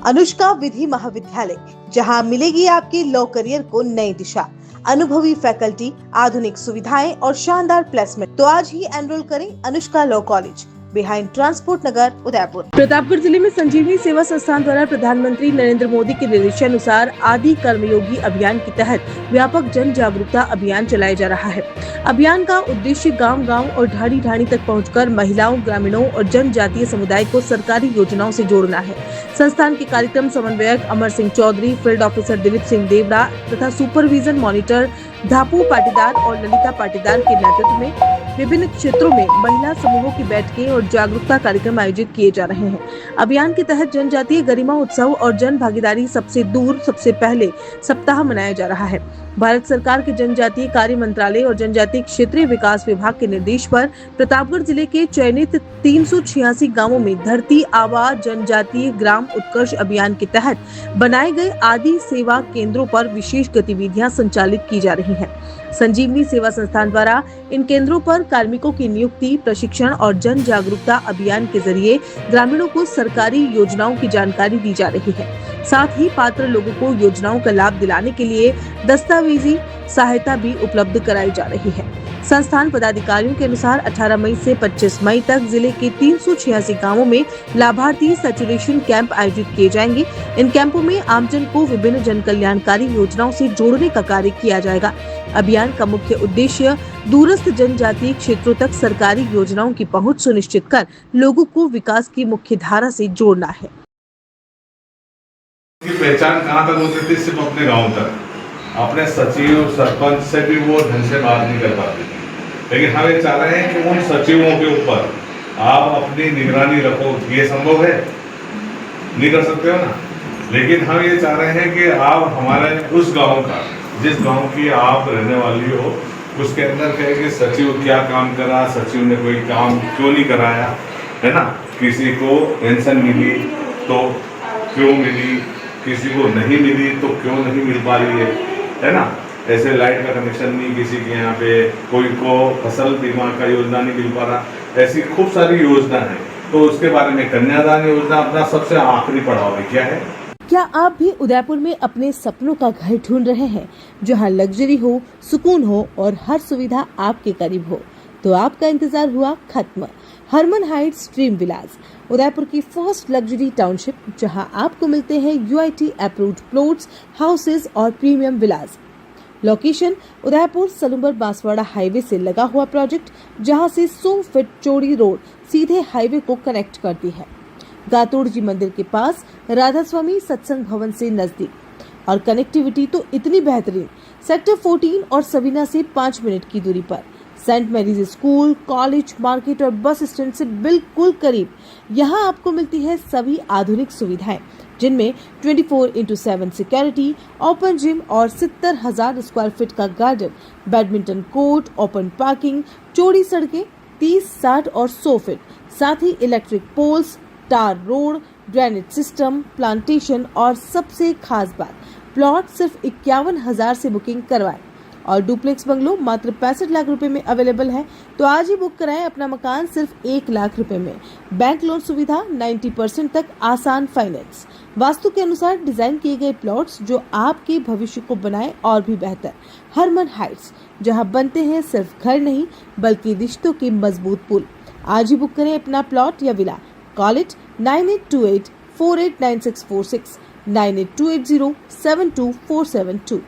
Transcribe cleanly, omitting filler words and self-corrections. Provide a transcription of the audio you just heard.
अनुष्का विधि महाविद्यालय, जहां मिलेगी आपके लॉ करियर को नई दिशा, अनुभवी फैकल्टी, आधुनिक सुविधाएं और शानदार प्लेसमेंट। तो आज ही एनरोल करें Anushka law college, behind transport Nagar, Udaipur. Pratapgarh जिले में संजीवनी सेवा संस्थान द्वारा प्रधानमंत्री नरेंद्र मोदी के निर्देशानुसार आदि कर्मयोगी अभियान के तहत व्यापक जन जागरूकता अभियान चलाया जा रहा है। अभियान का उद्देश्य गांव-गांव और ढाणी-ढाणी तक पहुंचकर महिलाओं, ग्रामीणों और जनजातीय समुदाय को सरकारी योजनाओं से जोड़ना है। संस्थान के कार्यक्रम समन्वयक अमर सिंह चौधरी, फील्ड ऑफिसर दिलीप सिंह देवड़ा तथा सुपरविजन मॉनिटर धापू पाटीदार और ललिता पाटीदार के नेतृत्व में विभिन्न क्षेत्रों में महिला समूहों की बैठकें और जागरूकता कार्यक्रम आयोजित किए जा रहे हैं। अभियान के तहत जनजातीय गरिमा उत्सव और जन भागीदारी सबसे दूर सबसे पहले सप्ताह मनाया जा रहा है। भारत सरकार के जनजातीय कार्य मंत्रालय और जनजातीय क्षेत्रीय विकास विभाग के निर्देश पर प्रतापगढ़ जिले के चयनित 386 गांवों में धरती आबा जनजातीय ग्राम उत्कर्ष अभियान के तहत बनाए गए आदि सेवा केंद्रों पर विशेष गतिविधियां संचालित की जा रही हैं। संजीवनी सेवा संस्थान द्वारा इन केंद्रों पर कार्मिकों की नियुक्ति, प्रशिक्षण और जन जागरूकता अभियान के जरिए ग्रामीणों को सरकारी योजनाओं की जानकारी दी जा रही है। साथ ही पात्र लोगों को योजनाओं का लाभ दिलाने के लिए दस्तावेजी सहायता भी उपलब्ध कराई जा रही है। संस्थान पदाधिकारियों के अनुसार 18 मई से 25 मई तक जिले के 386 गांवों में लाभार्थी सैचुरेशन कैंप आयोजित किए जाएंगे। इन कैंपों में आमजन को विभिन्न जन कल्याणकारी योजनाओं से जोड़ने का कार्य किया जाएगा। अभियान का मुख्य उद्देश्य दूरस्थ जनजातीय क्षेत्रों तक सरकारी योजनाओं की पहुंच सुनिश्चित कर लोगों को विकास की मुख्य धारा से जोड़ना है। की पहचान कहाँ तक हो सकती है? सिर्फ अपने गांव तक। अपने सचिव सरपंच से भी वो ढंग से बात नहीं कर पाते। लेकिन हम ये चाह रहे हैं कि उन सचिवों के ऊपर आप अपनी निगरानी रखो। ये संभव है? नहीं कर सकते हो ना। लेकिन हम ये चाह रहे हैं कि आप हमारे उस गांव का, जिस गांव की आप रहने वाली हो, उसके अंदर कहे कि सचिव क्या काम करा, सचिव ने कोई काम क्यों नहीं कराया, है ना। किसी को पेंशन मिली तो क्यों मिली, किसी को नहीं मिली तो क्यों नहीं मिल पा रही है ना। ऐसे लाइट का कनेक्शन नहीं किसी के यहाँ पे, कोई को फसल बीमा का योजना नहीं मिल पा रहा। ऐसी खूब सारी योजना है। तो उसके बारे में कन्यादान योजना अपना सबसे आखिरी पड़ाव है। क्या है? क्या आप भी उदयपुर में अपने सपनों का घर ढूंढ रहे हैं, जहां लग्जरी हो, सुकून हो और हर सुविधा आपके करीब हो? तो आपका इंतजार हुआ खत्म। हरमन हाइट्स ड्रीम विलास, उदयपुर की फर्स्ट लग्जरी टाउनशिप, जहां आपको मिलते हैं UIT अप्रूव्ड प्लॉट्स, हाउसेज और प्रीमियम विलास। लोकेशन उदयपुर सलूबर बांसवाड़ा हाईवे से लगा हुआ प्रोजेक्ट, जहां से 100 फीट चौड़ी रोड सीधे हाईवे को कनेक्ट करती है। गातोड़ जी मंदिर के पास, राधा स्वामी सत्संग भवन से नजदीक और कनेक्टिविटी तो इतनी बेहतरीन, सेक्टर 14 और सबीना से 5 मिनट की दूरी पर। Saint Mary's school, college, market और बस स्टैंड से बिल्कुल करीब। यहाँ आपको मिलती है सभी आधुनिक सुविधाएं, जिनमें 24/7 सिक्योरिटी, ओपन जिम और 70,000 स्क्वायर फीट का garden, badminton court, open parking, चौड़ी सड़कें 30, 60 और 100 फीट, साथ ही इलेक्ट्रिक पोल्स, टार रोड, ड्रेनेज सिस्टम, प्लांटेशन और सबसे खास बात, प्लॉट सिर्फ 51,000 से बुकिंग करवाएं और डुप्लेक्स बंगलो मात्र 65 लाख रुपए में अवेलेबल है। तो आज ही बुक कराएं अपना मकान सिर्फ 1 लाख रुपए में। बैंक लोन सुविधा, 90% तक आसान फाइनेंस, वास्तु के अनुसार डिजाइन किए गए प्लॉट्स जो आपके भविष्य को बनाए और भी बेहतर। हरमन हाइट्स, जहां बनते हैं सिर्फ घर नहीं बल्कि रिश्तों के मजबूत पुल। आज ही बुक करें अपना प्लॉट या विला। Call it 9828 489646, 9820 72472।